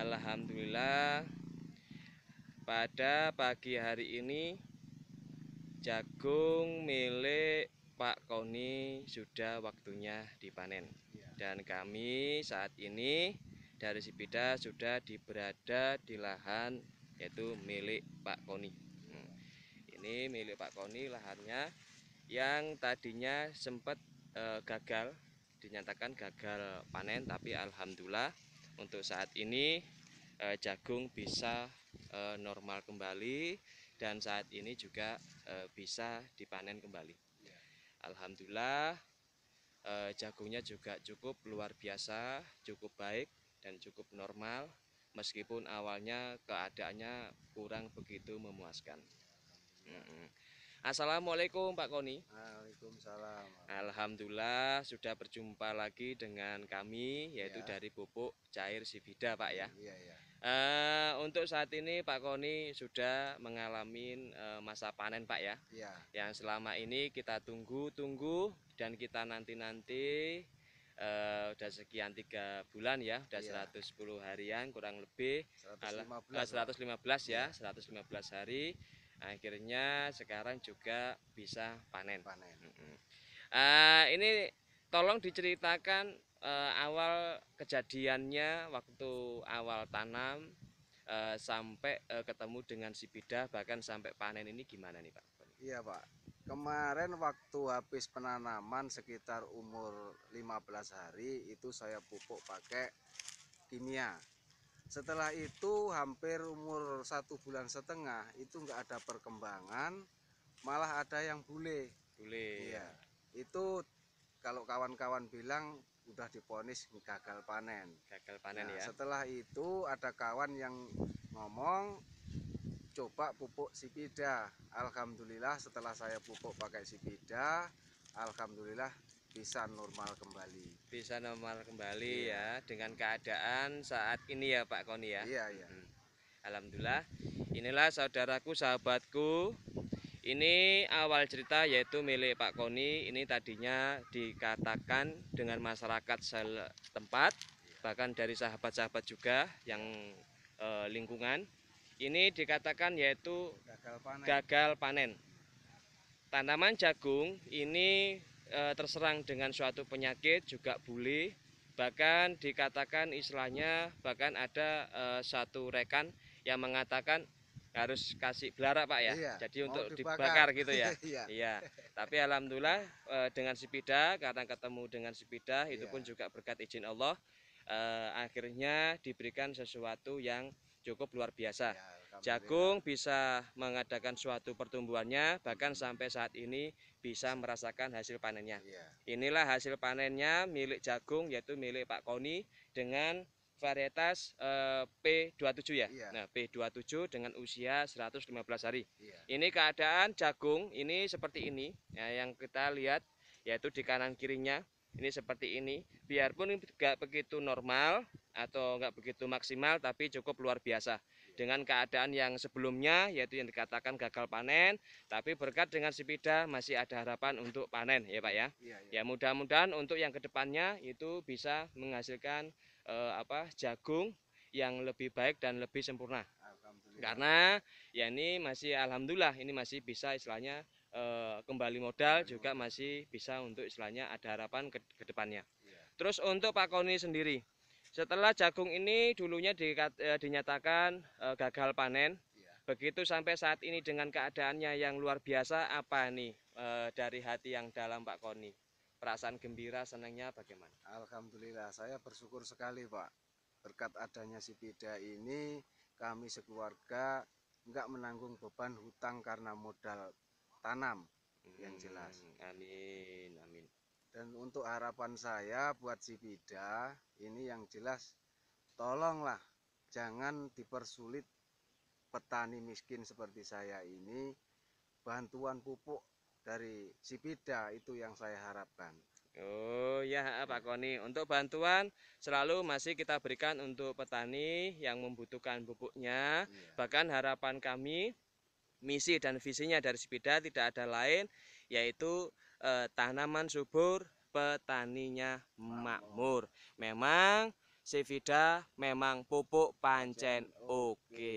Alhamdulillah pada pagi hari ini jagung milik Pak Koni sudah waktunya dipanen. Dan kami saat ini dari Sipida sudah berada di lahan yaitu milik Pak Koni. Ini milik Pak Koni lahannya yang tadinya sempat gagal, dinyatakan gagal panen, tapi alhamdulillah untuk saat ini jagung bisa normal kembali dan saat ini juga bisa dipanen kembali. Alhamdulillah jagungnya juga cukup luar biasa, cukup baik dan cukup normal meskipun awalnya keadaannya kurang begitu memuaskan. Assalamualaikum Pak Koni. Waalaikumsalam. Alhamdulillah sudah berjumpa lagi dengan kami yaitu dari Pupuk Cair Sipida Pak ya. Iya. Untuk saat ini Pak Koni sudah mengalami masa panen Pak ya. Iya. Yang selama ini kita tunggu dan kita nanti udah sekian 3 bulan ya, udah 110 harian kurang lebih 115 ya, 115 hari. Akhirnya sekarang juga bisa panen. Ini tolong diceritakan awal kejadiannya waktu awal tanam sampai ketemu dengan Sipida bahkan sampai panen ini gimana nih Pak? Iya Pak, kemarin waktu habis penanaman sekitar umur 15 hari itu saya pupuk pakai kimia. Setelah itu hampir umur 1,5 bulan itu nggak ada perkembangan, malah ada yang bule. Iya, itu kalau kawan-kawan bilang udah diponis gagal panen. Ya. Setelah itu ada kawan yang ngomong coba pupuk Sipida. Alhamdulillah setelah saya pupuk pakai Sipida, alhamdulillah bisa normal kembali. Bisa normal kembali ya dengan keadaan saat ini ya Pak Koni ya. Iya. Alhamdulillah. Inilah saudaraku, sahabatku. Ini awal cerita yaitu milik Pak Koni. Ini tadinya dikatakan dengan masyarakat setempat, bahkan dari sahabat-sahabat juga yang lingkungan. Ini dikatakan yaitu gagal panen. Tanaman jagung ini terserang dengan suatu penyakit juga bule. Bahkan dikatakan istilahnya bahkan ada satu rekan yang mengatakan harus kasih belara Pak ya. Iya, jadi untuk dibakar gitu ya. Iya. Tapi alhamdulillah dengan Sipida, karena ketemu dengan Sipida itu pun juga berkat izin Allah akhirnya diberikan sesuatu yang cukup luar biasa. Jagung bisa mengadakan suatu pertumbuhannya, bahkan sampai saat ini bisa merasakan hasil panennya. Inilah hasil panennya milik jagung yaitu milik Pak Koni dengan varietas P27 ya. Nah, P27 dengan usia 115 hari. Ini keadaan jagung ini seperti ini ya, yang kita lihat yaitu di kanan kirinya ini seperti ini. Biarpun nggak begitu normal atau nggak begitu maksimal, tapi cukup luar biasa dengan keadaan yang sebelumnya yaitu yang dikatakan gagal panen, tapi berkat dengan Sipida masih ada harapan untuk panen ya Pak ya. Ya mudah-mudahan untuk yang kedepannya itu bisa menghasilkan jagung yang lebih baik dan lebih sempurna. Karena ya ini masih alhamdulillah ini masih bisa istilahnya kembali modal, juga masih bisa untuk istilahnya ada harapan ke depannya. Terus untuk Pak Koni sendiri, setelah jagung ini dulunya dinyatakan gagal panen, begitu sampai saat ini dengan keadaannya yang luar biasa, apa nih dari hati yang dalam Pak Koni? Perasaan gembira, senangnya bagaimana? Alhamdulillah, saya bersyukur sekali Pak. Berkat adanya Sipida ini, kami sekeluarga enggak menanggung beban hutang karena modal tanam yang jelas. Amin. Dan untuk harapan saya buat Sipida ini yang jelas, tolonglah jangan dipersulit petani miskin seperti saya ini. Bantuan pupuk dari Sipida itu yang saya harapkan. Oh ya Pak Koni, untuk bantuan selalu masih kita berikan untuk petani yang membutuhkan pupuknya. Bahkan harapan kami, misi dan visinya dari Sipida tidak ada lain yaitu tanaman subur, petaninya makmur. Memang Sivida memang pupuk pancen oke.